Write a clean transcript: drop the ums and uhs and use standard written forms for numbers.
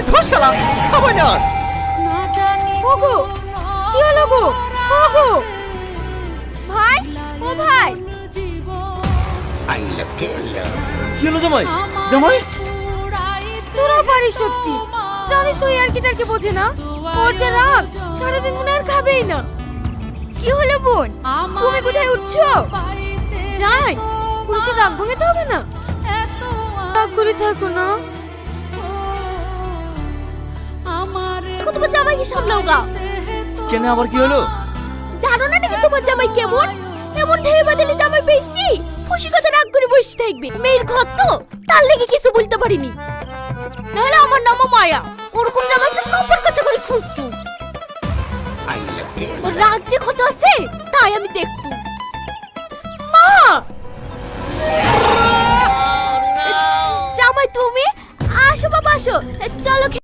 ধর শালা, খাবো না। ওগো কি হলো গো? ওগো ভাই, ও ভাই, কি হলো জামাই? জামাই তোরা পারিস সত্যি। জানিস তুই আর কি টারকি বোঝে না, ওর যে রাগ সারাদিন মনে আর খাবেই না। কি হলো বোন, তুমি কোথায় উঠছো? যাই, পুলিশের রাগ ভাঙাতে হবে না। রাগ করে থাকো না। তোমার জামাইকে সামলাও গা। কেন, আবার কি হলো? জানো না নাকি তোমার জামাই কেমন? এমন ঢেলে বাদলে জামাই পেয়েছি, খুশি কথা রাগ করে বসে থাকবে। মেয়ের ঘর তো, তার লেগে কিছু বলতে পারিনি। নাহলে আমার নামও মায়া, ওরকম জামাইকে কাপড় কাচা করে খুঁজতো। ওর রাগ যে কত আছে তাই আমি দেখতো। মা, জামাই তুমি আসো বাবা, আসো, চলো।